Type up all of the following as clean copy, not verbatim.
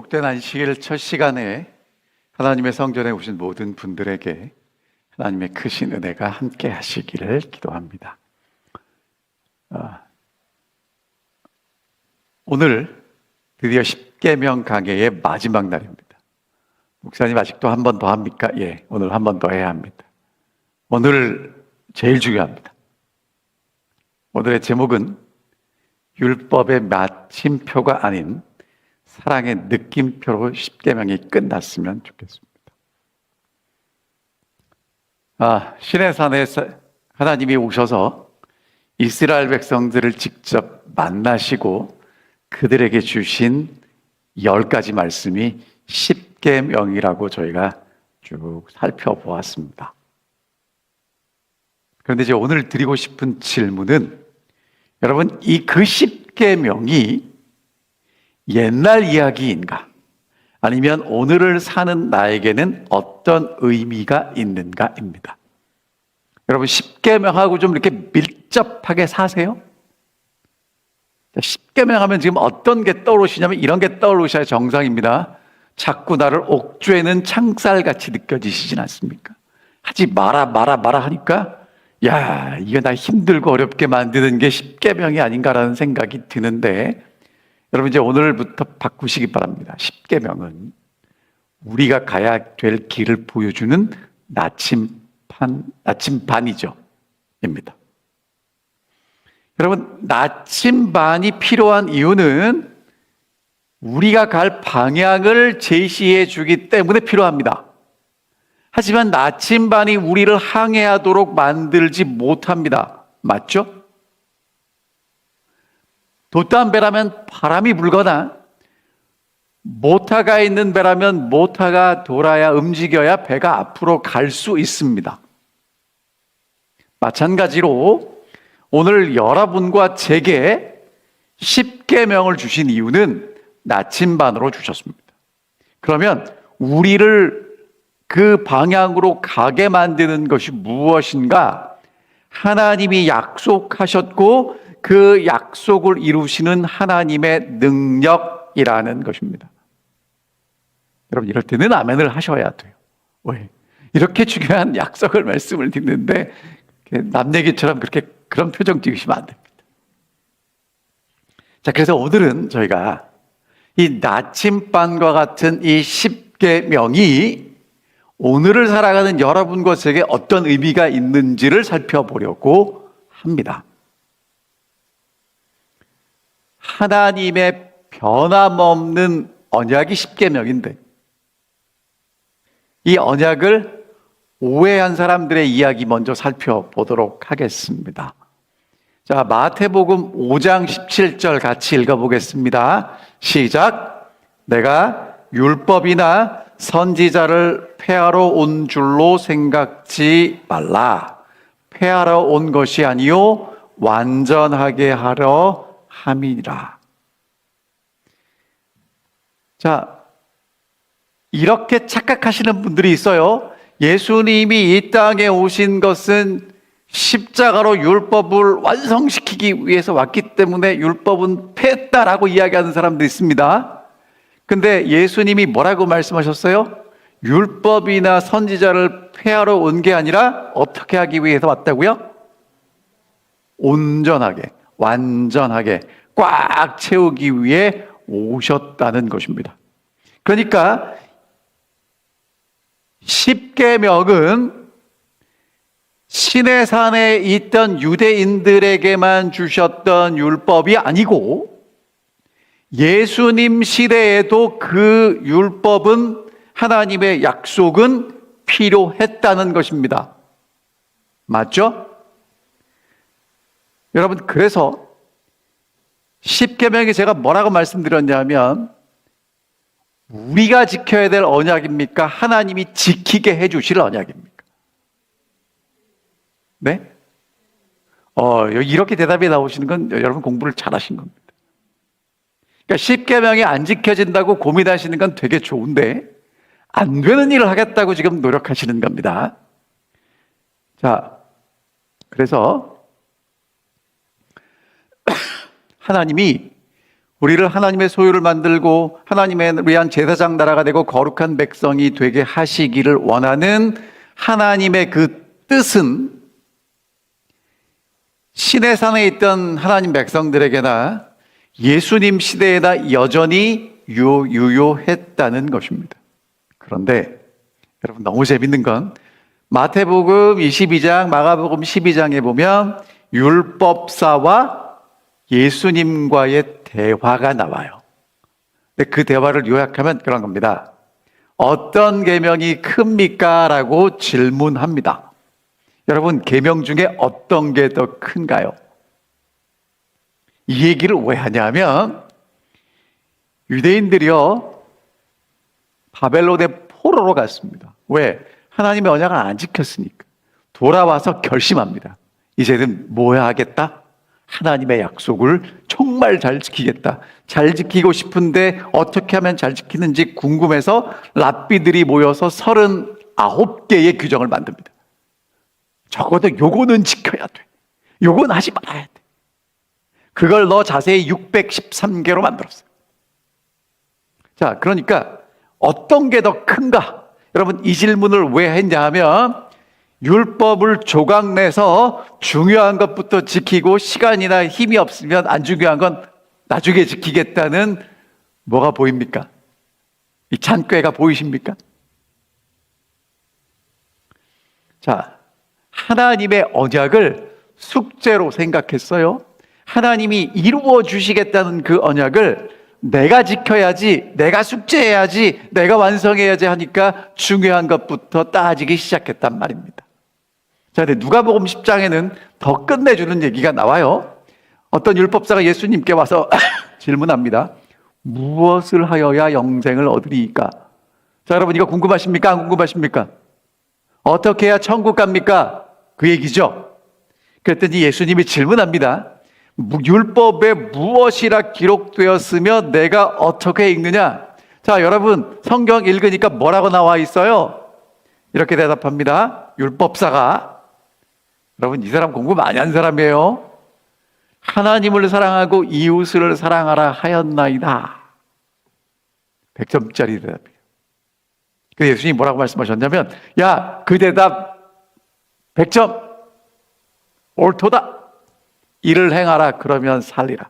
복된 안식일 첫 시간에 하나님의 성전에 오신 모든 분들에게 하나님의 크신 은혜가 함께 하시기를 기도합니다. 오늘 드디어 십계명 강해의 마지막 날입니다. 목사님 아직도 한 번 더 합니까? 예, 오늘 한 번 더 해야 합니다. 오늘 제일 중요합니다. 오늘의 제목은 율법의 마침표가 아닌 사랑의 느낌표로 십계명이 끝났으면 좋겠습니다. 시내산에 하나님이 오셔서 이스라엘 백성들을 직접 만나시고 그들에게 주신 10가지 말씀이 십계명이라고 저희가 쭉 살펴보았습니다. 그런데 이제 오늘 드리고 싶은 질문은, 여러분, 그 십계명이 옛날 이야기인가? 아니면 오늘을 사는 나에게는 어떤 의미가 있는가입니다. 여러분, 십계명하고 좀 이렇게 밀접하게 사세요. 십계명 하면 지금 어떤 게 떠오르시냐면 이런 게 떠오르셔야 정상입니다. 자꾸 나를 옥죄는 창살같이 느껴지시진 않습니까? 하지 마라 하니까 야, 이게 나 힘들고 어렵게 만드는 게 십계명이 아닌가라는 생각이 드는데, 여러분 이제 오늘부터 바꾸시기 바랍니다. 십계명은 우리가 가야 될 길을 보여주는 나침반이죠. 입니다. 여러분, 나침반이 필요한 이유는 우리가 갈 방향을 제시해 주기 때문에 필요합니다. 하지만 나침반이 우리를 항해하도록 만들지 못합니다. 맞죠? 돛단 배라면 바람이 불거나 모타가 있는 배라면 모타가 돌아야, 움직여야 배가 앞으로 갈 수 있습니다. 마찬가지로 오늘 여러분과 제게 십계명을 주신 이유는 나침반으로 주셨습니다. 그러면 우리를 그 방향으로 가게 만드는 것이 무엇인가? 하나님이 약속하셨고 그 약속을 이루시는 하나님의 능력이라는 것입니다. 여러분, 이럴 때는 아멘을 하셔야 돼요. 왜? 이렇게 중요한 약속을 말씀을 듣는데 남 얘기처럼 그런 표정 띄우시면 안 됩니다. 자, 그래서 오늘은 저희가 이 나침반과 같은 이 십계명이 오늘을 살아가는 여러분과 제게 어떤 의미가 있는지를 살펴보려고 합니다. 하나님의 변함없는 언약이 십계명인데, 이 언약을 오해한 사람들의 이야기 먼저 살펴보도록 하겠습니다. 자, 마태복음 5장 17절 같이 읽어보겠습니다. 시작. 내가 율법이나 선지자를 폐하러 온 줄로 생각지 말라. 폐하러 온 것이 아니요 완전하게 하려 함이라. 자, 이렇게 착각하시는 분들이 있어요. 예수님이 이 땅에 오신 것은 십자가로 율법을 완성시키기 위해서 왔기 때문에 율법은 폐했다라고 이야기하는 사람도 있습니다. 근데 예수님이 뭐라고 말씀하셨어요? 율법이나 선지자를 폐하러 온 게 아니라 어떻게 하기 위해서 왔다고요? 온전하게, 완전하게 꽉 채우기 위해 오셨다는 것입니다. 그러니까 십계명은 시내산에 있던 유대인들에게만 주셨던 율법이 아니고 예수님 시대에도 그 율법은, 하나님의 약속은 필요했다는 것입니다. 맞죠? 여러분, 그래서 십계명이 제가 뭐라고 말씀드렸냐면 우리가 지켜야 될 언약입니까? 하나님이 지키게 해주실 언약입니까? 네? 이렇게 대답이 나오시는 건 여러분 공부를 잘하신 겁니다. 그러니까 십계명이 안 지켜진다고 고민하시는 건 되게 좋은데 안 되는 일을 하겠다고 지금 노력하시는 겁니다. 자, 그래서 하나님이 우리를 하나님의 소유를 만들고 하나님에 위한 제사장 나라가 되고 거룩한 백성이 되게 하시기를 원하는 하나님의 그 뜻은 시내산에 있던 하나님 백성들에게나 예수님 시대에나 여전히 유효했다는 것입니다. 그런데 여러분, 너무 재밌는 건 마태복음 22장, 마가복음 12장에 보면 율법사와 예수님과의 대화가 나와요. 근데 그 대화를 요약하면 그런 겁니다. 어떤 계명이 큽니까? 라고 질문합니다. 여러분, 계명 중에 어떤 게 더 큰가요? 이 얘기를 왜 하냐면 유대인들이요, 바벨론의 포로로 갔습니다. 왜? 하나님의 언약을 안 지켰으니까. 돌아와서 결심합니다. 이제는 뭐 해야겠다? 하나님의 약속을 정말 잘 지키겠다. 잘 지키고 싶은데 어떻게 하면 잘 지키는지 궁금해서 랍비들이 모여서 39개의 규정을 만듭니다. 적어도 요거는 지켜야 돼. 요건 하지 말아야 돼. 그걸 더 자세히 613개로 만들었어요. 자, 그러니까 어떤 게 더 큰가? 여러분, 이 질문을 왜 했냐 하면 율법을 조각내서 중요한 것부터 지키고 시간이나 힘이 없으면 안 중요한 건 나중에 지키겠다는 뭐가 보입니까? 이 잔꾀가 보이십니까? 자, 하나님의 언약을 숙제로 생각했어요. 하나님이 이루어 주시겠다는 그 언약을 내가 지켜야지, 내가 숙제해야지, 내가 완성해야지 하니까 중요한 것부터 따지기 시작했단 말입니다. 자, 근데 누가복음 10장에는 더 끝내주는 얘기가 나와요. 어떤 율법사가 예수님께 와서 질문합니다. 무엇을 하여야 영생을 얻으리이까? 자, 여러분, 이거 궁금하십니까? 안 궁금하십니까? 어떻게 해야 천국 갑니까? 그 얘기죠. 그랬더니 예수님이 질문합니다. 율법에 무엇이라 기록되었으며 내가 어떻게 읽느냐? 자, 여러분, 성경 읽으니까 뭐라고 나와 있어요? 이렇게 대답합니다. 율법사가, 여러분, 이 사람 공부 많이 한 사람이에요. 하나님을 사랑하고 이웃을 사랑하라 하였나이다. 100점짜리 대답이에요. 그래서 예수님이 뭐라고 말씀하셨냐면, 야, 그 대답 100점 옳도다. 이를 행하라. 그러면 살리라.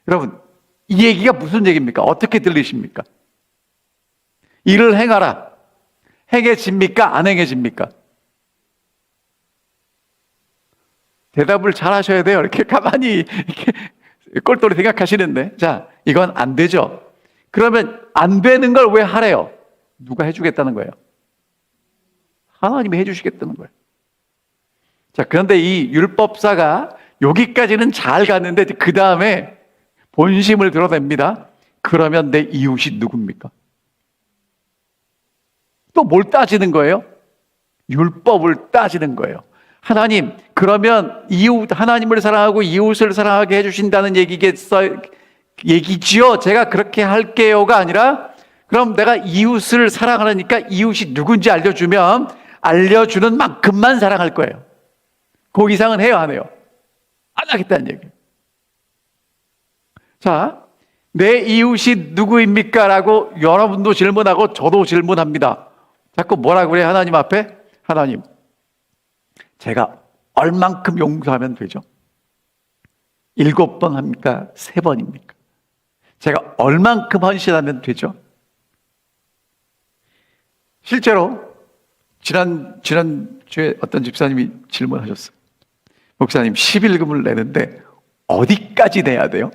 여러분, 이 얘기가 무슨 얘기입니까? 어떻게 들리십니까? 이를 행하라. 행해집니까? 안 행해집니까? 대답을 잘 하셔야 돼요. 이렇게 가만히 이렇게 꼴똘히 생각하시는데. 자, 이건 안 되죠. 그러면 안 되는 걸 왜 하래요? 누가 해주겠다는 거예요? 하나님이 해주시겠다는 거예요. 자, 그런데 이 율법사가 여기까지는 잘 갔는데 그 다음에 본심을 드러냅니다. 그러면 내 이웃이 누굽니까? 또 뭘 따지는 거예요? 율법을 따지는 거예요. 하나님, 그러면 하나님을 사랑하고 이웃을 사랑하게 해주신다는 얘기지요? 제가 그렇게 할게요가 아니라, 그럼 내가 이웃을 사랑하니까 이웃이 누군지 알려주면 알려주는 만큼만 사랑할 거예요. 그 이상은 해요, 안 해요? 안 하겠다는 얘기예요. 자, 내 이웃이 누구입니까? 라고 여러분도 질문하고 저도 질문합니다. 자꾸 뭐라고 그래요? 하나님 앞에? 하나님, 제가 얼만큼 용서하면 되죠? 7번 합니까? 3번입니까? 제가 얼만큼 헌신하면 되죠? 실제로 지난주에 어떤 집사님이 질문하셨어요. 목사님, 11금을 내는데 어디까지 내야 돼요?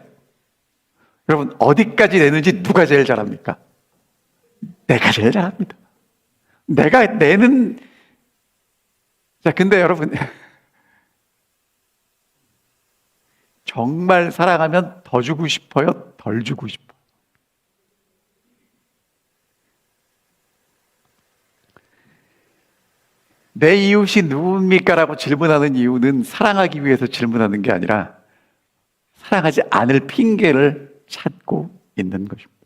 여러분, 어디까지 내는지 누가 제일 잘합니까? 내가 제일 잘합니다. 내가 내는. 자, 근데 여러분, 정말 사랑하면 더 주고 싶어요? 덜 주고 싶어요? 내 이웃이 누굽니까? 라고 질문하는 이유는 사랑하기 위해서 질문하는 게 아니라 사랑하지 않을 핑계를 찾고 있는 것입니다.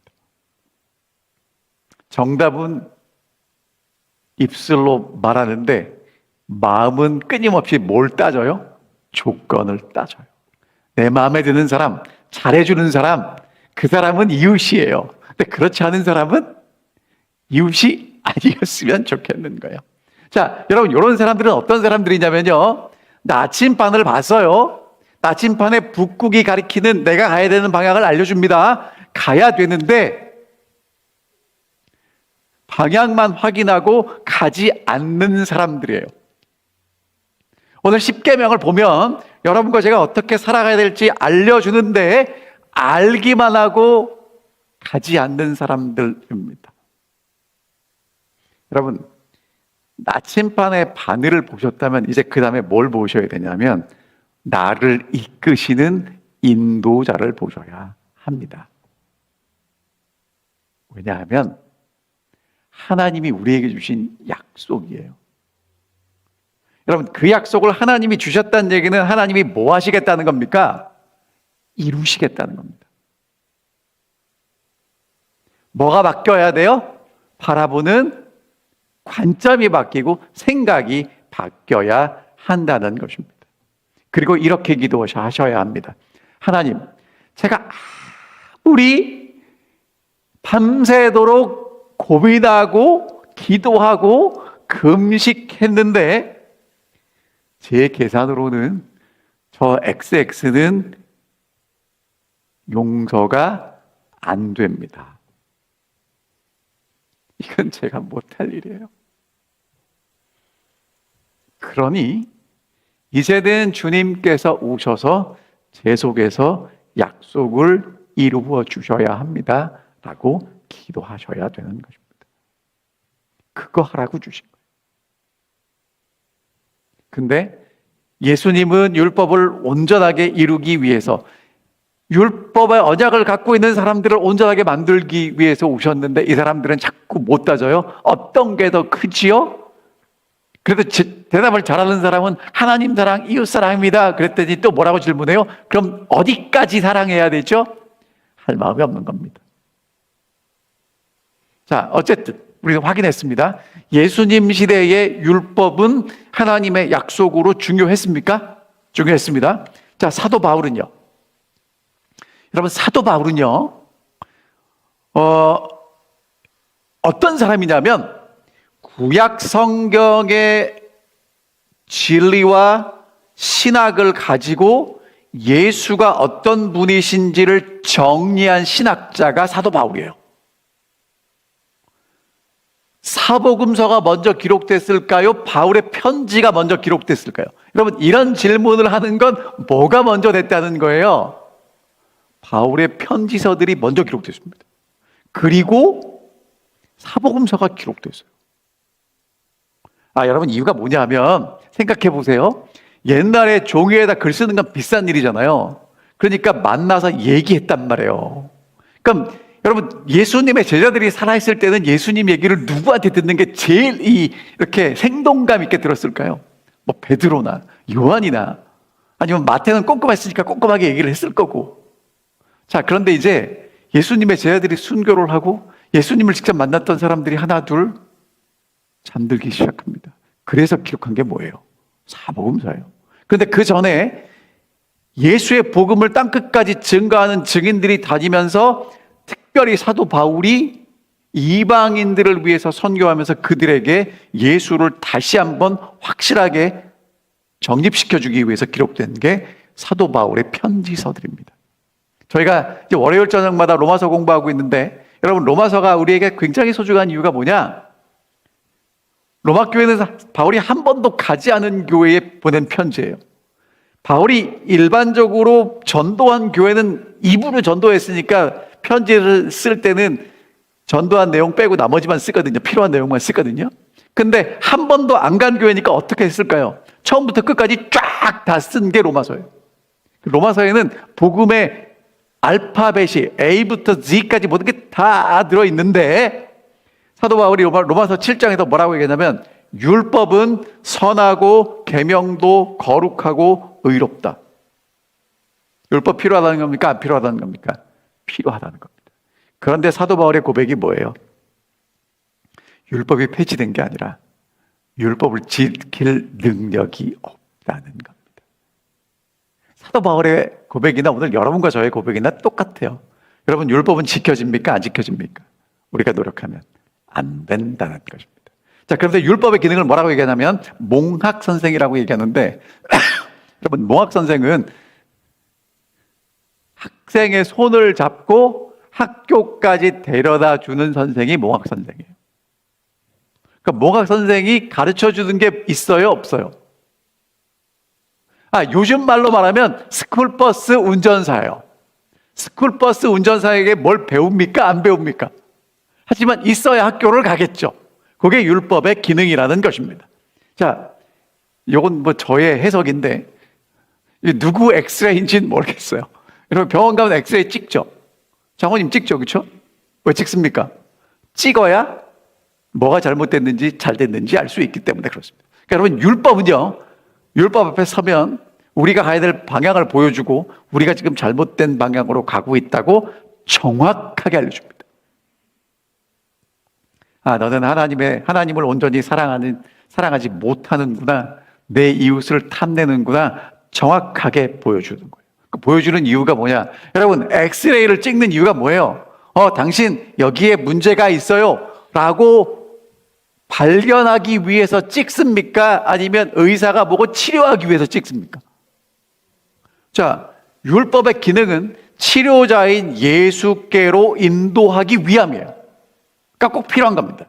정답은 입술로 말하는데 마음은 끊임없이 뭘 따져요? 조건을 따져요. 내 마음에 드는 사람, 잘해주는 사람, 그 사람은 이웃이에요. 근데 그렇지 않은 사람은 이웃이 아니었으면 좋겠는 거예요. 자, 여러분, 이런 사람들은 어떤 사람들이냐면요, 나침반을 봤어요. 나침반에 북극이 가리키는 내가 가야 되는 방향을 알려줍니다. 가야 되는데 방향만 확인하고 가지 않는 사람들이에요. 오늘 십계명을 보면 여러분과 제가 어떻게 살아가야 될지 알려주는데 알기만 하고 가지 않는 사람들입니다. 여러분, 나침반의 바늘을 보셨다면 이제 그 다음에 뭘 보셔야 되냐면 나를 이끄시는 인도자를 보셔야 합니다. 왜냐하면 하나님이 우리에게 주신 약속이에요. 여러분, 그 약속을 하나님이 주셨다는 얘기는 하나님이 뭐 하시겠다는 겁니까? 이루시겠다는 겁니다. 뭐가 바뀌어야 돼요? 바라보는 관점이 바뀌고 생각이 바뀌어야 한다는 것입니다. 그리고 이렇게 기도하셔야 합니다. 하나님, 제가 아무리 밤새도록 고민하고 기도하고 금식했는데 제 계산으로는 저 XX는 용서가 안 됩니다. 이건 제가 못할 일이에요. 그러니 이제는 주님께서 오셔서 제 속에서 약속을 이루어 주셔야 합니다. 라고 기도하셔야 되는 것입니다. 그거 하라고 주신 거예요. 근데 예수님은 율법을 온전하게 이루기 위해서 율법의 언약을 갖고 있는 사람들을 온전하게 만들기 위해서 오셨는데 이 사람들은 자꾸 못 따져요. 어떤 게 더 크지요? 그래도 대답을 잘하는 사람은 하나님 사랑, 이웃 사랑입니다. 그랬더니 또 뭐라고 질문해요? 그럼 어디까지 사랑해야 되죠? 할 마음이 없는 겁니다. 자, 어쨌든 우리는 확인했습니다. 예수님 시대의 율법은 하나님의 약속으로 중요했습니까? 중요했습니다. 자, 사도 바울은요. 여러분, 사도 바울은요, 어떤 사람이냐면 구약 성경의 진리와 신학을 가지고 예수가 어떤 분이신지를 정리한 신학자가 사도 바울이에요. 사복음서가 먼저 기록됐을까요? 바울의 편지가 먼저 기록됐을까요? 여러분, 이런 질문을 하는 건 뭐가 먼저 됐다는 거예요? 바울의 편지서들이 먼저 기록됐습니다. 그리고 사복음서가 기록됐어요. 여러분, 이유가 뭐냐면 생각해 보세요. 옛날에 종이에다 글 쓰는 건 비싼 일이잖아요. 그러니까 만나서 얘기했단 말이에요. 그럼 여러분, 예수님의 제자들이 살아있을 때는 예수님 얘기를 누구한테 듣는 게 제일 이렇게 생동감 있게 들었을까요? 뭐 베드로나 요한이나 아니면 마태는 꼼꼼했으니까 꼼꼼하게 얘기를 했을 거고. 자, 그런데 이제 예수님의 제자들이 순교를 하고 예수님을 직접 만났던 사람들이 하나 둘 잠들기 시작합니다. 그래서 기록한 게 뭐예요? 사복음서예요. 그런데 그 전에 예수의 복음을 땅끝까지 증거하는 증인들이 다니면서 특별히 사도 바울이 이방인들을 위해서 선교하면서 그들에게 예수를 다시 한번 확실하게 정립시켜주기 위해서 기록된 게 사도 바울의 편지서들입니다. 저희가 이제 월요일 저녁마다 로마서 공부하고 있는데 여러분, 로마서가 우리에게 굉장히 소중한 이유가 뭐냐? 로마 교회는 바울이 한 번도 가지 않은 교회에 보낸 편지예요. 바울이 일반적으로 전도한 교회는 입으로 전도했으니까 편지를 쓸 때는 전도한 내용 빼고 나머지만 쓰거든요. 필요한 내용만 쓰거든요. 근데 한 번도 안 간 교회니까 어떻게 했을까요? 처음부터 끝까지 쫙 다 쓴 게 로마서예요. 로마서에는 복음의 알파벳이 A부터 Z까지 모든 게 다 들어있는데 사도 바울이 로마서 7장에서 뭐라고 얘기하냐면 율법은 선하고 계명도 거룩하고 의롭다. 율법 필요하다는 겁니까? 안 필요하다는 겁니까? 필요하다는 겁니다. 그런데 사도 바울의 고백이 뭐예요? 율법이 폐지된 게 아니라 율법을 지킬 능력이 없다는 겁니다. 사도 바울의 고백이나 오늘 여러분과 저의 고백이나 똑같아요. 여러분, 율법은 지켜집니까? 안 지켜집니까? 우리가 노력하면 안 된다는 것입니다. 자, 그런데 율법의 기능을 뭐라고 얘기하냐면 몽학 선생이라고 얘기하는데 여러분, 몽학 선생은 학생의 손을 잡고 학교까지 데려다 주는 선생이 몽학 선생이에요. 그러니까 몽학 선생이 가르쳐 주는 게 있어요, 없어요? 요즘 말로 말하면 스쿨버스 운전사예요. 스쿨버스 운전사에게 뭘 배웁니까? 안 배웁니까? 하지만 있어야 학교를 가겠죠. 그게 율법의 기능이라는 것입니다. 자, 이건 뭐 저의 해석인데 누구 엑스레이인지는 모르겠어요. 여러분, 병원 가면 엑스레이 찍죠? 장모님 찍죠, 그렇죠? 왜 찍습니까? 찍어야 뭐가 잘못됐는지 잘 됐는지 알 수 있기 때문에 그렇습니다. 그러니까 여러분, 율법은요, 율법 앞에 서면 우리가 가야 될 방향을 보여주고 우리가 지금 잘못된 방향으로 가고 있다고 정확하게 알려줍니다. 너는 하나님을 온전히 사랑하지 못하는구나. 내 이웃을 탐내는구나. 정확하게 보여주는 거예요. 그 보여주는 이유가 뭐냐? 여러분, 엑스레이를 찍는 이유가 뭐예요? 당신 여기에 문제가 있어요. 라고 발견하기 위해서 찍습니까? 아니면 의사가 보고 치료하기 위해서 찍습니까? 자, 율법의 기능은 치료자인 예수께로 인도하기 위함이에요. 그러니까 꼭 필요한 겁니다.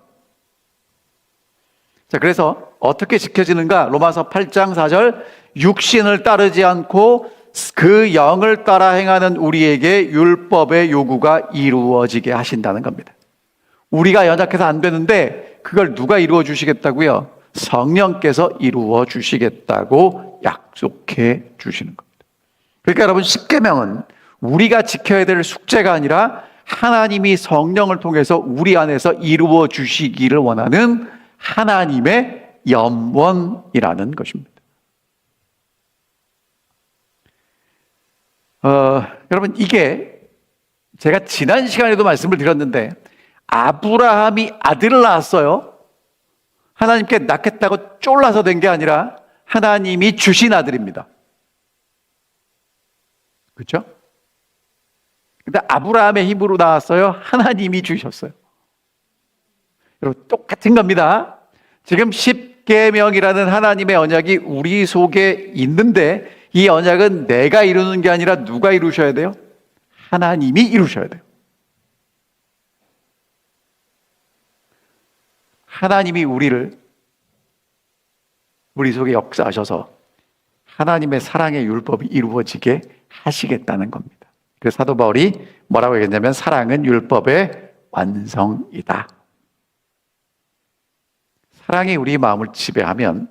자, 그래서 어떻게 지켜지는가? 로마서 8장 4절, 육신을 따르지 않고 그 영을 따라 행하는 우리에게 율법의 요구가 이루어지게 하신다는 겁니다. 우리가 연약해서 안 되는데 그걸 누가 이루어 주시겠다고요? 성령께서 이루어 주시겠다고 약속해 주시는 겁니다. 그러니까 여러분, 십계명은 우리가 지켜야 될 숙제가 아니라 하나님이 성령을 통해서 우리 안에서 이루어 주시기를 원하는 하나님의 염원이라는 것입니다. 여러분, 이게 제가 지난 시간에도 말씀을 드렸는데 아브라함이 아들을 낳았어요. 하나님께 낳겠다고 쫄라서 된 게 아니라 하나님이 주신 아들입니다. 그렇죠? 근데 아브라함의 힘으로 나왔어요? 하나님이 주셨어요. 여러분, 똑같은 겁니다. 지금 십계명이라는 하나님의 언약이 우리 속에 있는데 이 언약은 내가 이루는 게 아니라 누가 이루셔야 돼요? 하나님이 이루셔야 돼요. 하나님이 우리 속에 역사하셔서 하나님의 사랑의 율법이 이루어지게 하시겠다는 겁니다. 그래서 사도 바울이 뭐라고 얘기했냐면 사랑은 율법의 완성이다. 사랑이 우리 마음을 지배하면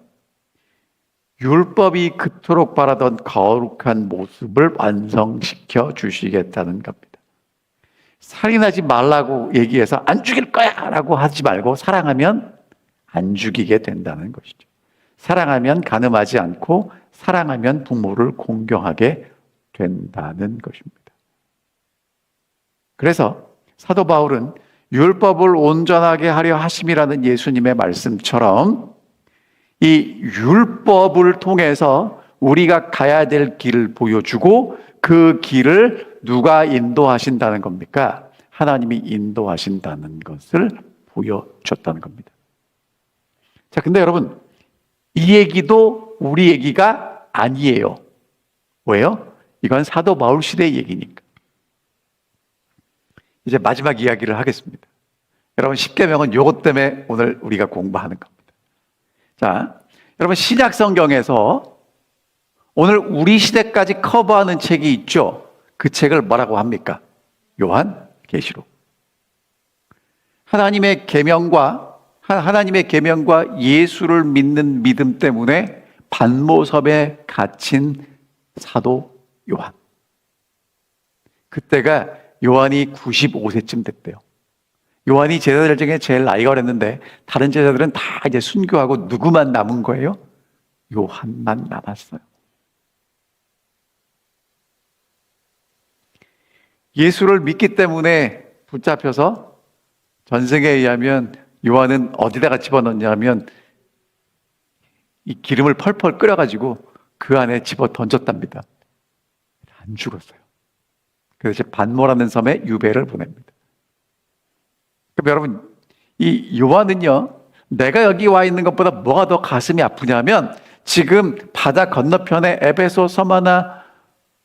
율법이 그토록 바라던 거룩한 모습을 완성시켜 주시겠다는 겁니다. 살인하지 말라고 얘기해서 안 죽일 거야 라고 하지 말고 사랑하면 안 죽이게 된다는 것이죠. 사랑하면 간음하지 않고 사랑하면 부모를 공경하게 된다는 것입니다. 그래서 사도 바울은 율법을 온전하게 하려 하심이라는 예수님의 말씀처럼 이 율법을 통해서 우리가 가야 될 길을 보여주고 그 길을 누가 인도하신다는 겁니까? 하나님이 인도하신다는 것을 보여줬다는 겁니다. 자, 근데 여러분, 이 얘기도 우리 얘기가 아니에요. 왜요? 이건 사도 바울 시대의 얘기니까. 이제 마지막 이야기를 하겠습니다. 여러분, 십계명은 요것 때문에 오늘 우리가 공부하는 겁니다. 자, 여러분, 신약 성경에서 오늘 우리 시대까지 커버하는 책이 있죠. 그 책을 뭐라고 합니까? 요한계시록. 하나님의 계명과 예수를 믿는 믿음 때문에 반모섬에 갇힌 사도 요한. 그때가 요한이 95세쯤 됐대요. 요한이 제자들 중에 제일 나이가 어렸는데 다른 제자들은 다 이제 순교하고 누구만 남은 거예요? 요한만 남았어요. 예수를 믿기 때문에 붙잡혀서 전승에 의하면 요한은 어디다가 집어넣냐면 이 기름을 펄펄 끓여가지고 그 안에 집어 던졌답니다. 안 죽었어요. 그래서 반모라는 섬에 유배를 보냅니다. 그럼 여러분, 이 요한은요, 내가 여기 와 있는 것보다 뭐가 더 가슴이 아프냐면 지금 바다 건너편에 에베소, 서마나,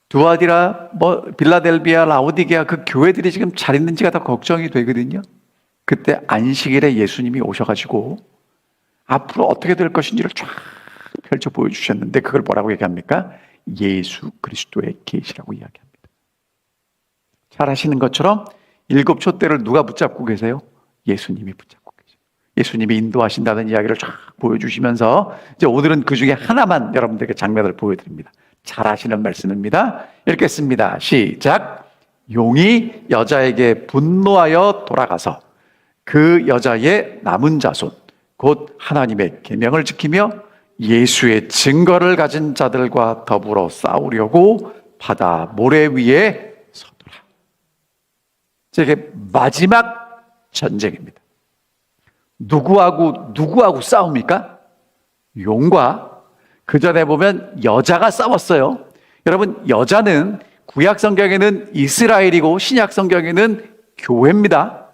두아디라, 빌라델비아, 라오디게아 그 교회들이 지금 잘 있는지가 더 걱정이 되거든요. 그때 안식일에 예수님이 오셔가지고 앞으로 어떻게 될 것인지를 쫙 펼쳐 보여주셨는데 그걸 뭐라고 얘기합니까? 예수 그리스도의 계시라고 이야기합니다. 잘 아시는 것처럼 7 촛대를 누가 붙잡고 계세요? 예수님이 붙잡고 계세요. 예수님이 인도하신다는 이야기를 쫙 보여주시면서 이제 오늘은 그 중에 하나만 여러분들에게 장면을 보여드립니다. 잘 아시는 말씀입니다. 읽겠습니다. 시작. 용이 여자에게 분노하여 돌아가서 그 여자의 남은 자손 곧 하나님의 계명을 지키며 예수의 증거를 가진 자들과 더불어 싸우려고 바다 모래 위에 서더라. 이게 마지막 전쟁입니다. 누구하고 싸웁니까? 용과 그 전에 보면 여자가 싸웠어요. 여러분, 여자는 구약 성경에는 이스라엘이고 신약 성경에는 교회입니다.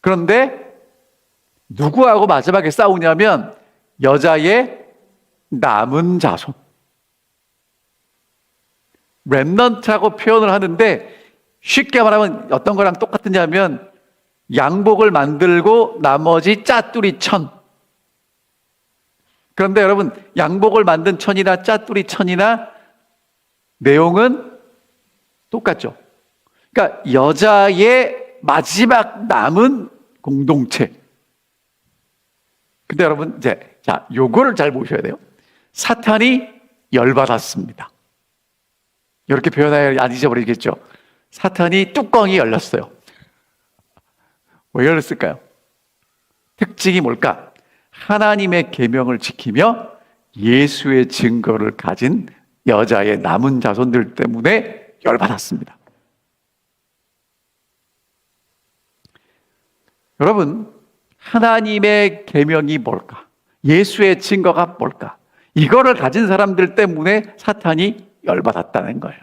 그런데 누구하고 마지막에 싸우냐면 여자의 남은 자손. 렘넌트라고 표현을 하는데 쉽게 말하면 어떤 거랑 똑같으냐면 양복을 만들고 나머지 짜투리 천. 그런데 여러분, 양복을 만든 천이나 짜투리 천이나 내용은 똑같죠. 그러니까 여자의 마지막 남은 공동체. 근데 여러분, 이제 요거를 잘 보셔야 돼요. 사탄이 열받았습니다. 이렇게 표현해야 안 잊어버리겠죠. 사탄이 뚜껑이 열렸어요. 왜 열렸을까요? 특징이 뭘까? 하나님의 계명을 지키며 예수의 증거를 가진 여자의 남은 자손들 때문에 열받았습니다. 여러분, 하나님의 계명이 뭘까? 예수의 증거가 뭘까? 이거를 가진 사람들 때문에 사탄이 열받았다는 거예요.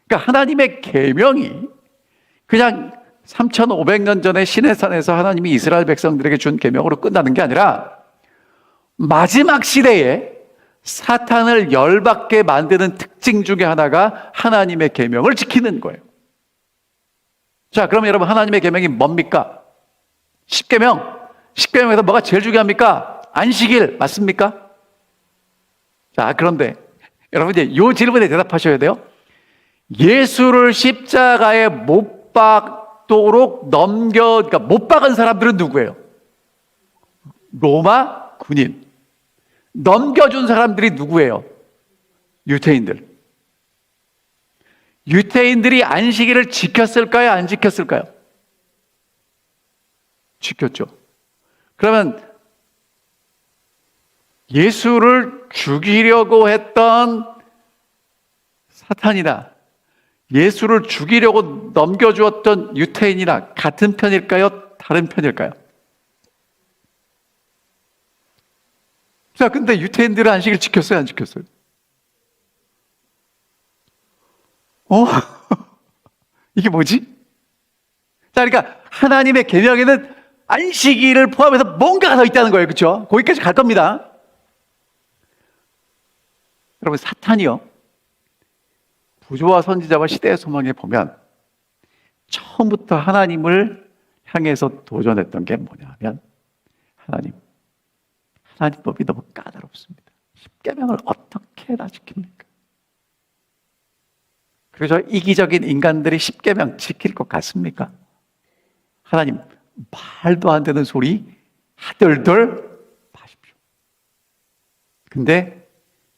그러니까 하나님의 계명이 그냥 3,500년 전에 시내산에서 하나님이 이스라엘 백성들에게 준 계명으로 끝나는 게 아니라 마지막 시대에 사탄을 열받게 만드는 특징 중에 하나가 하나님의 계명을 지키는 거예요. 자, 그럼 여러분, 하나님의 계명이 뭡니까? 10계명. 10계명에서 뭐가 제일 중요합니까? 안식일 맞습니까? 자, 그런데 여러분 이제 이 질문에 대답하셔야 돼요. 예수를 십자가에 못 박도록 그러니까 못 박은 사람들은 누구예요? 로마 군인. 넘겨준 사람들이 누구예요? 유대인들. 유대인들이 안식일을 지켰을까요? 안 지켰을까요? 지켰죠. 그러면 예수를 죽이려고 했던 사탄이나 예수를 죽이려고 넘겨주었던 유대인이나 같은 편일까요? 다른 편일까요? 자, 근데 유대인들은 안식일 지켰어요? 안 지켰어요? 이게 뭐지? 자, 그러니까 하나님의 계명에는 안식일을 포함해서 뭔가가 더 있다는 거예요. 그렇죠? 거기까지 갈 겁니다. 여러분, 사탄이요, 부조와 선지자와 시대의 소망에 보면 처음부터 하나님을 향해서 도전했던 게 뭐냐면 하나님 법이 너무 까다롭습니다. 십계명을 어떻게 다 지킵니까? 그래서 이기적인 인간들이 십계명 지킬 것 같습니까? 하나님, 말도 안 되는 소리 하덜덜 마십시오. 근데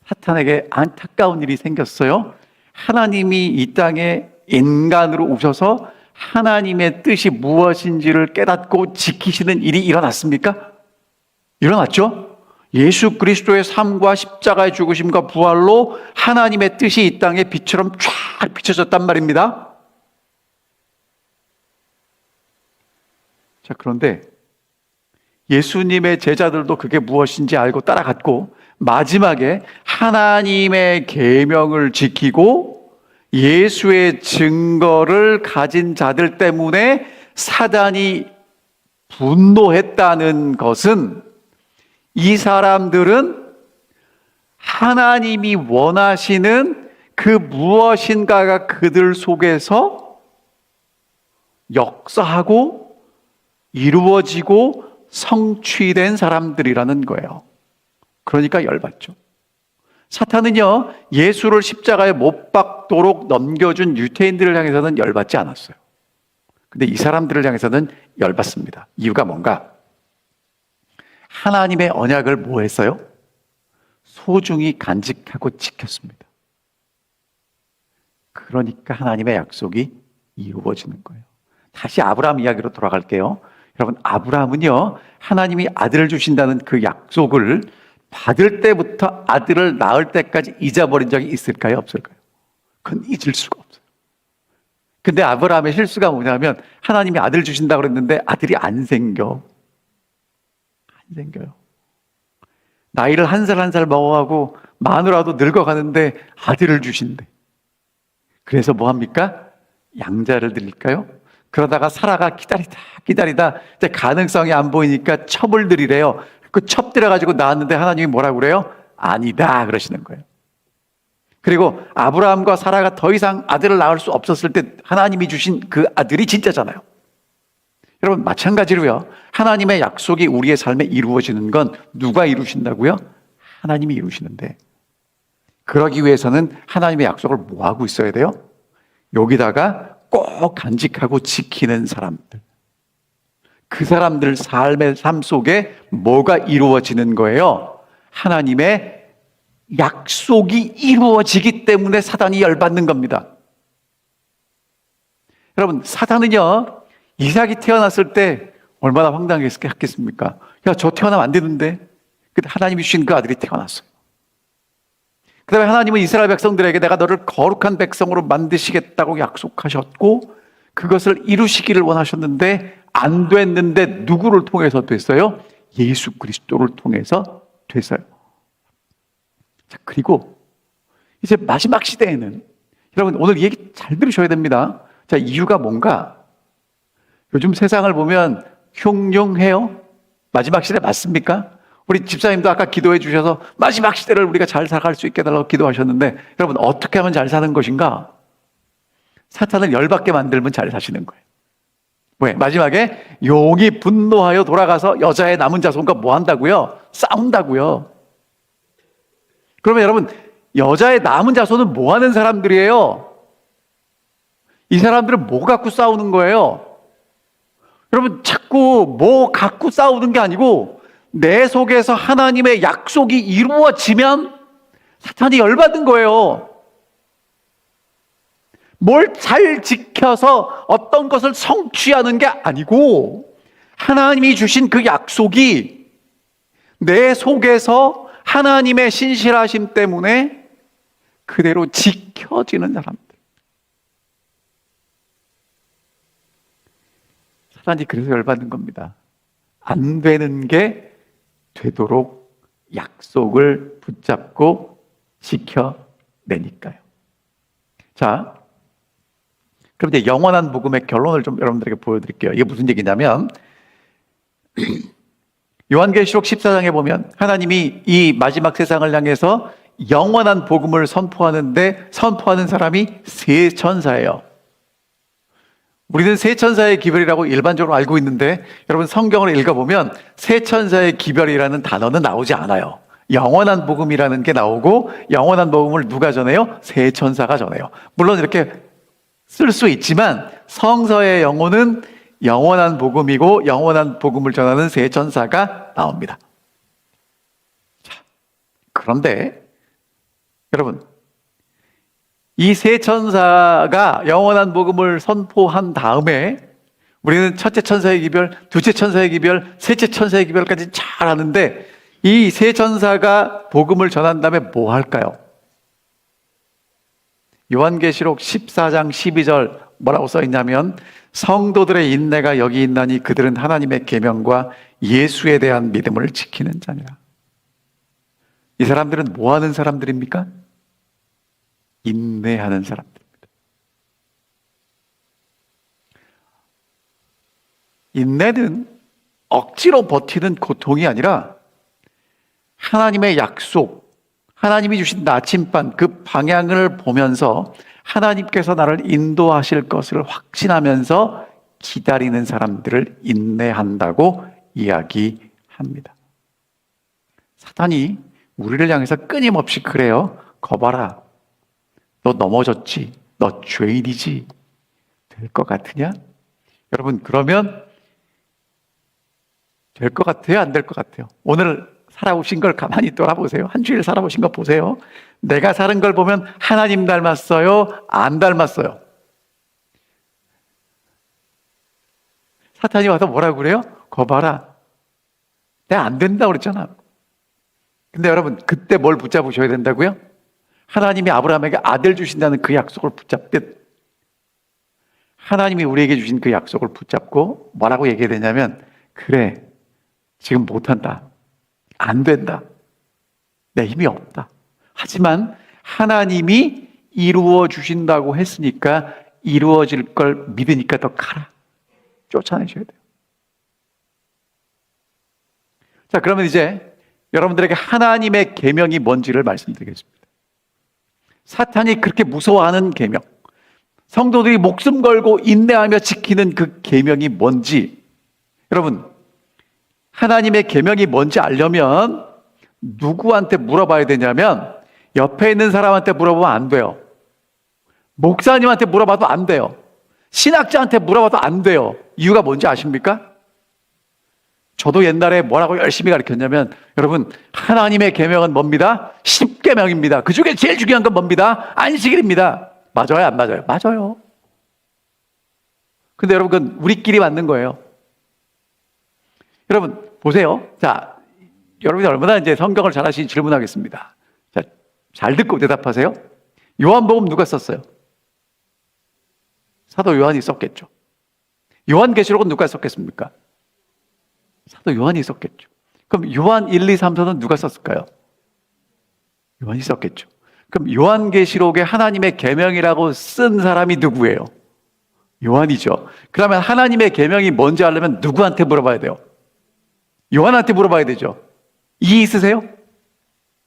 사탄에게 안타까운 일이 생겼어요. 하나님이 이 땅에 인간으로 오셔서 하나님의 뜻이 무엇인지를 깨닫고 지키시는 일이 일어났습니까? 일어났죠? 예수 그리스도의 삶과 십자가의 죽으심과 부활로 하나님의 뜻이 이 땅에 빛처럼 쫙 비춰졌단 말입니다. 자, 그런데 예수님의 제자들도 그게 무엇인지 알고 따라갔고, 마지막에 하나님의 계명을 지키고 예수의 증거를 가진 자들 때문에 사단이 분노했다는 것은, 이 사람들은 하나님이 원하시는 그 무엇인가가 그들 속에서 역사하고 이루어지고 성취된 사람들이라는 거예요. 그러니까 열받죠. 사탄은요, 예수를 십자가에 못 박도록 넘겨준 유대인들을 향해서는 열받지 않았어요. 근데 이 사람들을 향해서는 열받습니다. 이유가 뭔가? 하나님의 언약을 뭐 했어요? 소중히 간직하고 지켰습니다. 그러니까 하나님의 약속이 이루어지는 거예요. 다시 아브라함 이야기로 돌아갈게요. 여러분, 아브라함은요, 하나님이 아들을 주신다는 그 약속을 받을 때부터 아들을 낳을 때까지 잊어버린 적이 있을까요? 없을까요? 그건 잊을 수가 없어요. 근데 아브라함의 실수가 뭐냐면, 하나님이 아들 주신다고 그랬는데 아들이 안 생겨요. 나이를 한 살 한 살 먹어가고 마누라도 늙어가는데 아들을 주신대. 그래서 뭐 합니까? 양자를 드릴까요? 그러다가 사라가 기다리다 이제 가능성이 안 보이니까 첩을 드리래요. 그 첩 들여가지고 낳았는데 하나님이 뭐라고 그래요? 아니다 그러시는 거예요. 그리고 아브라함과 사라가 더 이상 아들을 낳을 수 없었을 때 하나님이 주신 그 아들이 진짜잖아요. 여러분, 마찬가지로요, 하나님의 약속이 우리의 삶에 이루어지는 건 누가 이루신다고요? 하나님이 이루시는데, 그러기 위해서는 하나님의 약속을 뭐 하고 있어야 돼요? 여기다가 꼭 간직하고 지키는 사람들. 그 사람들 삶의 삶 속에 뭐가 이루어지는 거예요? 하나님의 약속이 이루어지기 때문에 사단이 열받는 겁니다. 여러분, 사단은요, 이삭이 태어났을 때 얼마나 황당했겠습니까? 야, 저 태어나면 안 되는데. 근데 하나님이 주신 그 아들이 태어났어요. 그 다음에 하나님은 이스라엘 백성들에게 내가 너를 거룩한 백성으로 만드시겠다고 약속하셨고, 그것을 이루시기를 원하셨는데 안 됐는데 누구를 통해서 됐어요? 예수 그리스도를 통해서 됐어요. 자, 그리고 이제 마지막 시대에는, 여러분 오늘 이 얘기 잘 들으셔야 됩니다. 자, 이유가 뭔가? 요즘 세상을 보면 흉흉해요. 마지막 시대 맞습니까? 우리 집사님도 아까 기도해 주셔서 마지막 시대를 우리가 잘 살아갈 수 있게 해달라고 기도하셨는데, 여러분 어떻게 하면 잘 사는 것인가? 사탄을 열받게 만들면 잘 사시는 거예요. 왜? 마지막에 용이 분노하여 돌아가서 여자의 남은 자손과 뭐 한다고요? 싸운다고요. 그러면 여러분, 여자의 남은 자손은 뭐 하는 사람들이에요? 이 사람들은 뭐 갖고 싸우는 거예요? 여러분, 자꾸 뭐 갖고 싸우는 게 아니고 내 속에서 하나님의 약속이 이루어지면 사탄이 열받은 거예요. 뭘 잘 지켜서 어떤 것을 성취하는 게 아니고, 하나님이 주신 그 약속이 내 속에서 하나님의 신실하심 때문에 그대로 지켜지는 사람들. 사단이 그래서 열받는 겁니다. 안 되는 게 되도록 약속을 붙잡고 지켜내니까요. 자, 그럼 이제 영원한 복음의 결론을 좀 여러분들에게 보여드릴게요. 이게 무슨 얘기냐면, 요한계시록 14장에 보면 하나님이 이 마지막 세상을 향해서 영원한 복음을 선포하는데, 선포하는 사람이 세 천사예요. 우리는 세 천사의 기별이라고 일반적으로 알고 있는데, 여러분 성경을 읽어보면 세 천사의 기별이라는 단어는 나오지 않아요. 영원한 복음이라는 게 나오고, 영원한 복음을 누가 전해요? 세 천사가 전해요. 물론 이렇게 쓸 수 있지만 성서의 영혼은 영원한 복음이고, 영원한 복음을 전하는 세 천사가 나옵니다. 자, 그런데 여러분, 이 세 천사가 영원한 복음을 선포한 다음에 우리는 첫째 천사의 기별, 둘째 천사의 기별, 셋째 천사의 기별까지 잘 아는데, 이 세 천사가 복음을 전한 다음에 뭐 할까요? 요한계시록 14장 12절 뭐라고 써 있냐면 성도들의 인내가 여기 있나니 그들은 하나님의 계명과 예수에 대한 믿음을 지키는 자니라. 이 사람들은 뭐 하는 사람들입니까? 인내하는 사람들입니다. 인내는 억지로 버티는 고통이 아니라 하나님의 약속, 하나님이 주신 나침반 그 방향을 보면서 하나님께서 나를 인도하실 것을 확신하면서 기다리는 사람들을 인내한다고 이야기합니다. 사탄이 우리를 향해서 끊임없이 그래요. 거봐라. 너 넘어졌지. 너 죄인이지. 될 것 같으냐? 여러분, 그러면 될 것 같아요? 안 될 것 같아요? 오늘 살아오신 걸 가만히 돌아보세요. 한 주일 살아보신 거 보세요. 내가 사는 걸 보면 하나님 닮았어요? 안 닮았어요? 사탄이 와서 뭐라고 그래요? 거봐라. 내가 안 된다고 그랬잖아. 근데 여러분, 그때 뭘 붙잡으셔야 된다고요? 하나님이 아브라함에게 아들 주신다는 그 약속을 붙잡듯 하나님이 우리에게 주신 그 약속을 붙잡고 뭐라고 얘기해야 되냐면, 그래, 지금 못한다. 안 된다. 내 힘이 없다. 하지만 하나님이 이루어 주신다고 했으니까 이루어질 걸 믿으니까 더 가라. 쫓아내셔야 돼요. 자, 그러면 이제 여러분들에게 하나님의 계명이 뭔지를 말씀드리겠습니다. 사탄이 그렇게 무서워하는 계명, 성도들이 목숨 걸고 인내하며 지키는 그 계명이 뭔지, 여러분, 하나님의 계명이 뭔지 알려면 누구한테 물어봐야 되냐면 옆에 있는 사람한테 물어보면 안 돼요. 목사님한테 물어봐도 안 돼요. 신학자한테 물어봐도 안 돼요. 이유가 뭔지 아십니까? 저도 옛날에 뭐라고 열심히 가르쳤냐면, 여러분, 하나님의 계명은 뭡니다? 10계명입니다. 그 중에 제일 중요한 건 뭡니다? 안식일입니다. 맞아요, 안 맞아요? 맞아요. 근데 여러분, 그건 우리끼리 맞는 거예요. 여러분, 보세요. 자, 여러분이 얼마나 이제 성경을 잘 아시는지 질문하겠습니다. 자, 잘 듣고 대답하세요. 요한복음 누가 썼어요? 사도 요한이 썼겠죠. 요한계시록은 누가 썼겠습니까? 사도 요한이 썼겠죠. 그럼 요한 1, 2, 3, 4는 누가 썼을까요? 요한이 썼겠죠. 그럼 요한계시록에 하나님의 계명이라고 쓴 사람이 누구예요? 요한이죠. 그러면 하나님의 계명이 뭔지 알려면 누구한테 물어봐야 돼요? 요한한테 물어봐야 되죠. 이해 있으세요?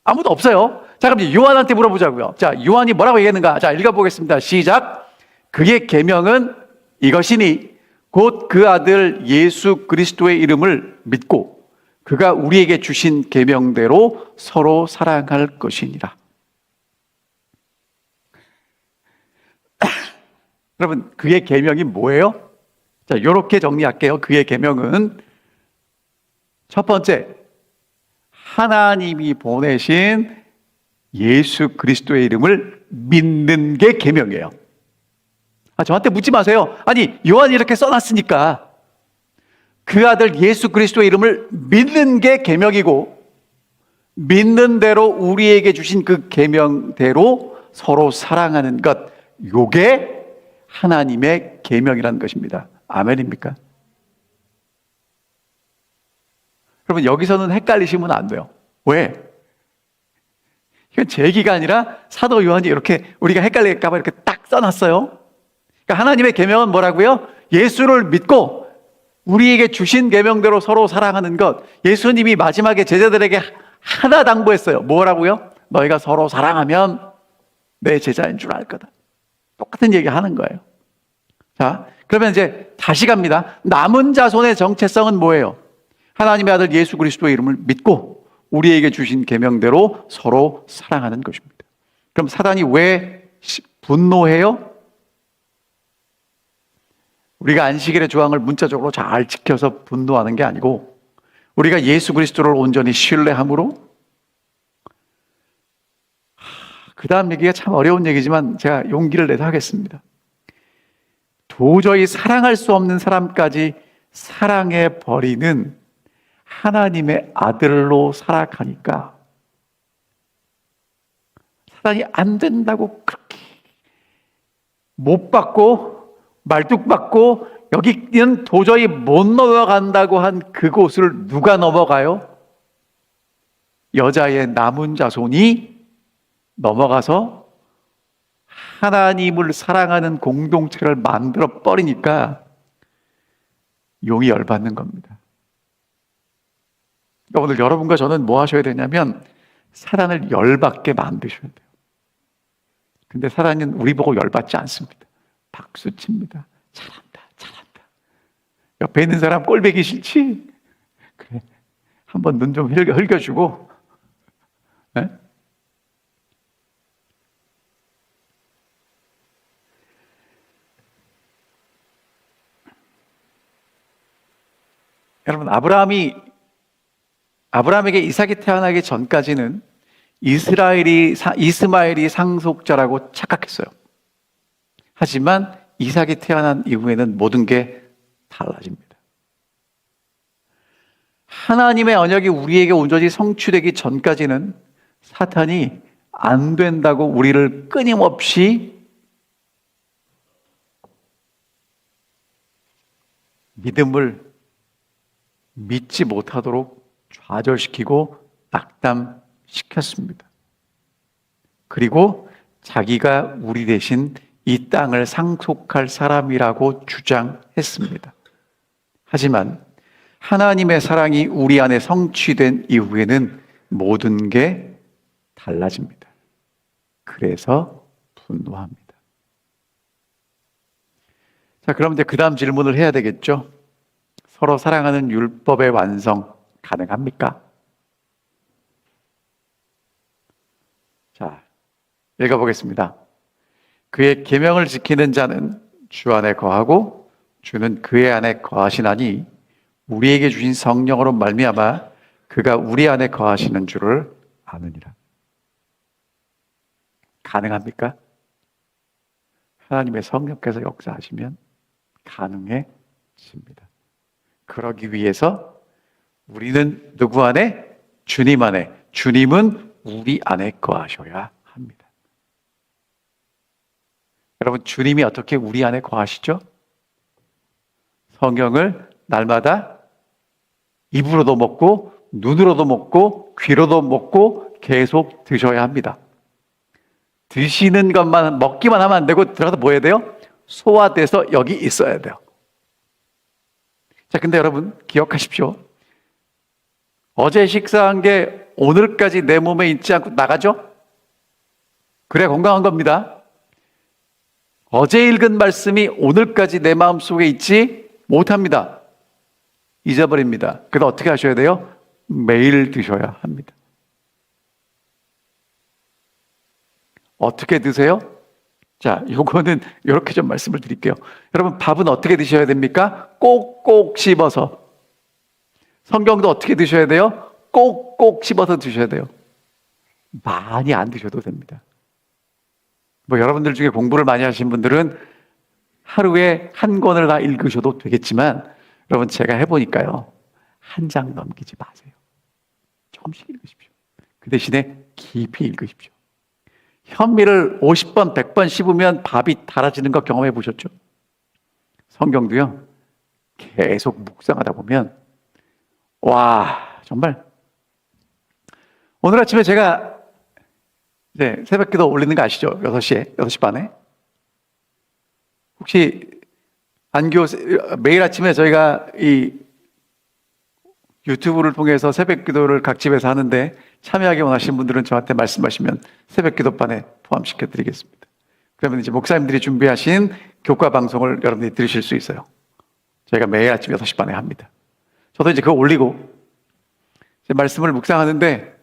아무도 없어요. 자, 그럼 요한한테 물어보자고요. 자, 요한이 뭐라고 얘기했는가? 자, 읽어보겠습니다. 시작. 그의 계명은 이것이니 곧 그 아들 예수 그리스도의 이름을 믿고 그가 우리에게 주신 계명대로 서로 사랑할 것이니라. 여러분, 그의 계명이 뭐예요? 자, 이렇게 정리할게요. 그의 계명은 첫 번째, 하나님이 보내신 예수 그리스도의 이름을 믿는 게 계명이에요. 저한테 묻지 마세요. 아니, 요한이 이렇게 써놨으니까 그 아들 예수 그리스도의 이름을 믿는 게 계명이고, 믿는 대로 우리에게 주신 그 계명대로 서로 사랑하는 것, 요게 하나님의 계명이라는 것입니다. 아멘입니까? 여러분, 여기서는 헷갈리시면 안 돼요. 왜? 이건 제 얘기가 아니라 사도 요한이 이렇게 우리가 헷갈릴까 봐 이렇게 딱 써놨어요. 그러니까 하나님의 계명은 뭐라고요? 예수를 믿고 우리에게 주신 계명대로 서로 사랑하는 것. 예수님이 마지막에 제자들에게 하나 당부했어요. 뭐라고요? 너희가 서로 사랑하면 내 제자인 줄 알 거다. 똑같은 얘기 하는 거예요. 자, 그러면 이제 다시 갑니다. 남은 자손의 정체성은 뭐예요? 하나님의 아들 예수 그리스도의 이름을 믿고 우리에게 주신 계명대로 서로 사랑하는 것입니다. 그럼 사단이 왜 분노해요? 우리가 안식일의 조항을 문자적으로 잘 지켜서 분노하는 게 아니고, 우리가 예수 그리스도를 온전히 신뢰함으로, 그 다음 얘기가 참 어려운 얘기지만 제가 용기를 내서 하겠습니다. 도저히 사랑할 수 없는 사람까지 사랑해 버리는 하나님의 아들로 살아가니까 사단이 안 된다고 그렇게 못 받고 말뚝박고 여기는 도저히 못 넘어간다고 한 그곳을 누가 넘어가요? 여자의 남은 자손이 넘어가서 하나님을 사랑하는 공동체를 만들어 버리니까 용이 열받는 겁니다. 오늘 여러분과 저는 뭐 하셔야 되냐면 사단을 열받게 만드셔야 돼요. 근데 사단은 우리 보고 열받지 않습니다. 박수칩니다. 잘한다, 잘한다. 옆에 있는 사람 꼴보기 싫지? 그래, 한번 눈 좀 흘겨주고. 네? 여러분, 아브라함에게 이삭이 태어나기 전까지는 이스마엘이 상속자라고 착각했어요. 하지만 이삭이 태어난 이후에는 모든 게 달라집니다. 하나님의 언약이 우리에게 온전히 성취되기 전까지는 사탄이 안 된다고 우리를 끊임없이 믿음을 믿지 못하도록 좌절시키고 낙담시켰습니다. 그리고 자기가 우리 대신 이 땅을 상속할 사람이라고 주장했습니다. 하지만 하나님의 사랑이 우리 안에 성취된 이후에는 모든 게 달라집니다. 그래서 분노합니다. 자, 그럼 이제 그 다음 질문을 해야 되겠죠? 서로 사랑하는 율법의 완성 가능합니까? 자, 읽어보겠습니다. 그의 계명을 지키는 자는 주 안에 거하고 주는 그의 안에 거하시나니 우리에게 주신 성령으로 말미암아 그가 우리 안에 거하시는 줄을 아느니라. 가능합니까? 하나님의 성령께서 역사하시면 가능해집니다. 그러기 위해서 우리는 누구 안에? 주님 안에. 주님은 우리 안에 거하셔야 합니다. 여러분, 주님이 어떻게 우리 안에 거하시죠? 성경을 날마다 입으로도 먹고 눈으로도 먹고 귀로도 먹고 계속 드셔야 합니다. 드시는 것만 먹기만 하면 안 되고 들어가서 뭐 해야 돼요? 소화돼서 여기 있어야 돼요. 자, 근데 여러분 기억하십시오. 어제 식사한 게 오늘까지 내 몸에 있지 않고 나가죠? 그래야 건강한 겁니다. 어제 읽은 말씀이 오늘까지 내 마음속에 있지 못합니다. 잊어버립니다. 그래서 어떻게 하셔야 돼요? 매일 드셔야 합니다. 어떻게 드세요? 자, 요거는 이렇게 좀 말씀을 드릴게요. 여러분, 밥은 어떻게 드셔야 됩니까? 꼭꼭 씹어서. 성경도 어떻게 드셔야 돼요? 꼭꼭 씹어서 드셔야 돼요. 많이 안 드셔도 됩니다. 뭐 여러분들 중에 공부를 많이 하신 분들은 하루에 한 권을 다 읽으셔도 되겠지만, 여러분 제가 해보니까요, 한 장 넘기지 마세요. 조금씩 읽으십시오. 그 대신에 깊이 읽으십시오. 현미를 50번, 100번 씹으면 밥이 달아지는 거 경험해 보셨죠? 성경도요, 계속 묵상하다 보면, 와, 정말. 오늘 아침에 제가 이제 새벽 기도 올리는 거 아시죠? 6시에, 6시 반에. 혹시 안교, 매일 아침에 저희가 이 유튜브를 통해서 새벽 기도를 각 집에서 하는데 참여하기 원하시는 분들은 저한테 말씀하시면 새벽 기도반에 포함시켜 드리겠습니다. 그러면 이제 목사님들이 준비하신 교과 방송을 여러분들이 들으실 수 있어요. 저희가 매일 아침 6시 반에 합니다. 저도 이제 그거 올리고 이제 말씀을 묵상하는데,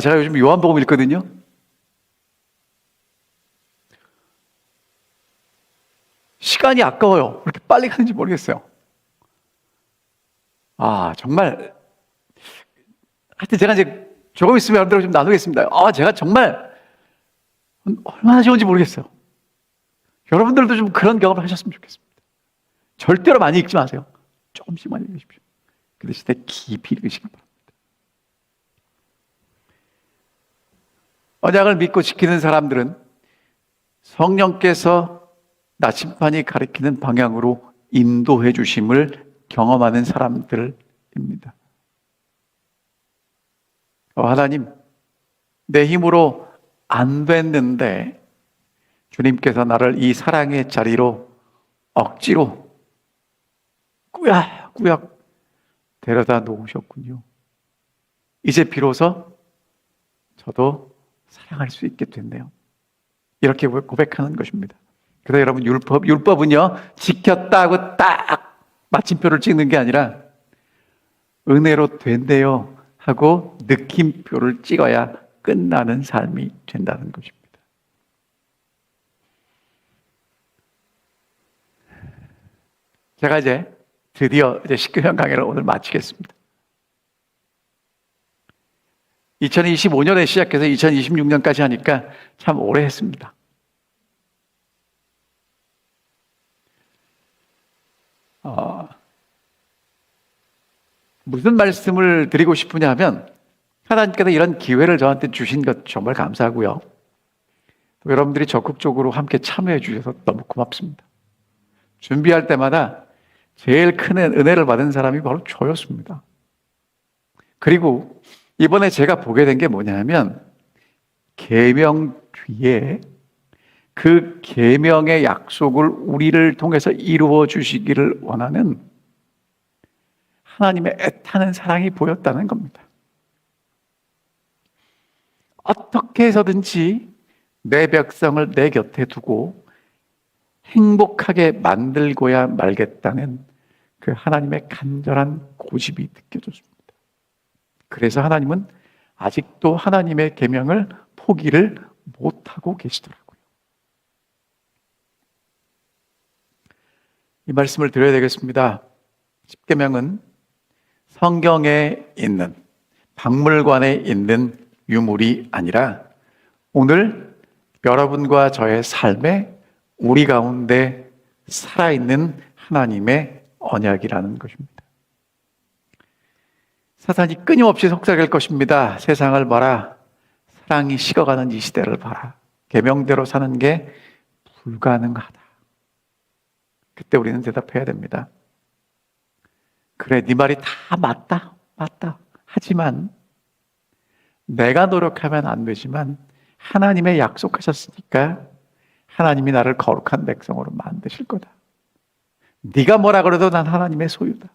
제가 요즘 요한복음 읽거든요. 시간이 아까워요. 왜 이렇게 빨리 가는지 모르겠어요. 정말. 하여튼 제가 이제 조금 있으면 여러분들하고 좀 나누겠습니다. 제가 정말 얼마나 좋은지 모르겠어요. 여러분들도 좀 그런 경험을 하셨으면 좋겠습니다. 절대로 많이 읽지 마세요. 조금씩만 읽으십시오. 그 대신에 깊이 읽으시기 바랍니다. 언약을 믿고 지키는 사람들은 성령께서 나침반이 가리키는 방향으로 인도해 주심을 경험하는 사람들입니다. 하나님, 내 힘으로 안 됐는데 주님께서 나를 이 사랑의 자리로 억지로 꾸역꾸역 데려다 놓으셨군요. 이제 비로소 저도 사랑할 수 있게 됐네요. 이렇게 고백하는 것입니다. 그래서 여러분, 율법은요, 지켰다고 딱 마침표를 찍는 게 아니라 은혜로 된대요 하고 느낌표를 찍어야 끝나는 삶이 된다는 것입니다. 제가 드디어 십계명 강의를 오늘 마치겠습니다. 2025년에 시작해서 2026년까지 하니까 참 오래 했습니다. 무슨 말씀을 드리고 싶으냐 하면, 하나님께서 이런 기회를 저한테 주신 것 정말 감사하고요. 또 여러분들이 적극적으로 함께 참여해 주셔서 너무 고맙습니다. 준비할 때마다 제일 큰 은혜를 받은 사람이 바로 저였습니다. 그리고 이번에 제가 보게 된 게 뭐냐면, 계명 뒤에 그 계명의 약속을 우리를 통해서 이루어 주시기를 원하는 하나님의 애타는 사랑이 보였다는 겁니다. 어떻게 해서든지 내 백성을 내 곁에 두고 행복하게 만들고야 말겠다는 그 하나님의 간절한 고집이 느껴졌습니다. 그래서 하나님은 아직도 하나님의 계명을 포기를 못하고 계시더라고요. 이 말씀을 드려야 되겠습니다. 십계명은 성경에 있는, 박물관에 있는 유물이 아니라 오늘 여러분과 저의 삶에 우리 가운데 살아있는 하나님의 언약이라는 것입니다. 사탄이 끊임없이 속삭일 것입니다. 세상을 봐라. 사랑이 식어가는 이 시대를 봐라. 계명대로 사는 게 불가능하다. 그때 우리는 대답해야 됩니다. 그래, 네 말이 다 맞다. 하지만 내가 노력하면 안 되지만 하나님의 약속하셨으니까 하나님이 나를 거룩한 백성으로 만드실 거다. 네가 뭐라 그래도 난 하나님의 소유다.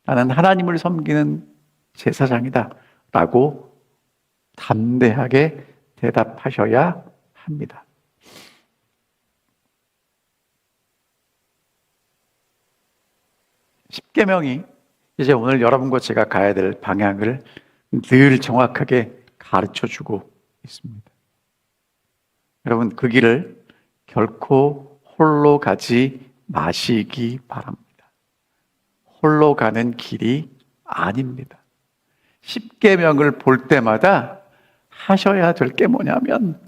나는 하나님을 섬기는 제사장이다. 라고 담대하게 대답하셔야 합니다. 십계명이 이제 오늘 여러분과 제가 가야 될 방향을 늘 정확하게 가르쳐주고 있습니다. 여러분, 그 길을 결코 홀로 가지 마시기 바랍니다. 홀로 가는 길이 아닙니다. 십계명을 볼 때마다 하셔야 될 게 뭐냐면,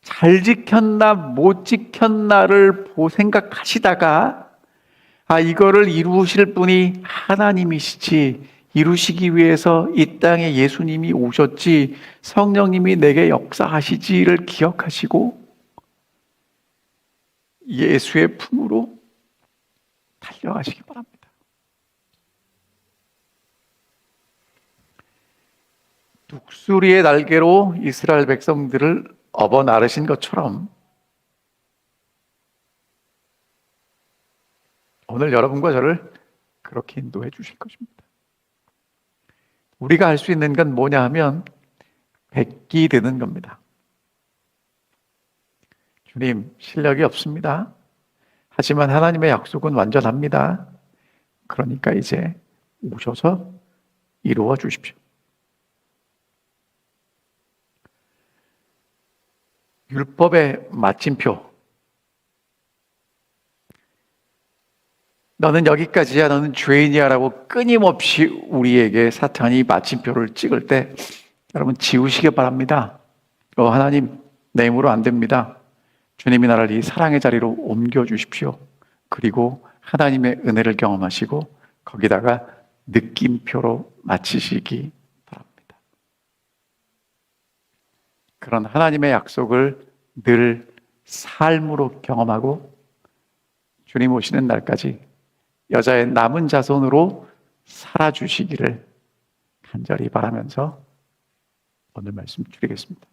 잘 지켰나 못 지켰나를 생각하시다가 이거를 이루실 분이 하나님이시지, 이루시기 위해서 이 땅에 예수님이 오셨지, 성령님이 내게 역사하시지를 기억하시고 예수의 품으로 달려가시기 바랍니다. 독수리의 날개로 이스라엘 백성들을 업어 나르신 것처럼 오늘 여러분과 저를 그렇게 인도해 주실 것입니다. 우리가 할 수 있는 건 뭐냐 하면 뱉기 되는 겁니다. 주님, 실력이 없습니다. 하지만 하나님의 약속은 완전합니다. 그러니까 이제 오셔서 이루어 주십시오. 율법의 마침표. 너는 여기까지야, 너는 죄인이야 라고 끊임없이 우리에게 사탄이 마침표를 찍을 때 여러분 지우시기 바랍니다. 하나님, 내 힘으로 안 됩니다. 주님이 나를 이 사랑의 자리로 옮겨주십시오. 그리고 하나님의 은혜를 경험하시고 거기다가 느낌표로 마치시기 바랍니다. 그런 하나님의 약속을 늘 삶으로 경험하고 주님 오시는 날까지 여자의 남은 자손으로 살아주시기를 간절히 바라면서 오늘 말씀 드리겠습니다.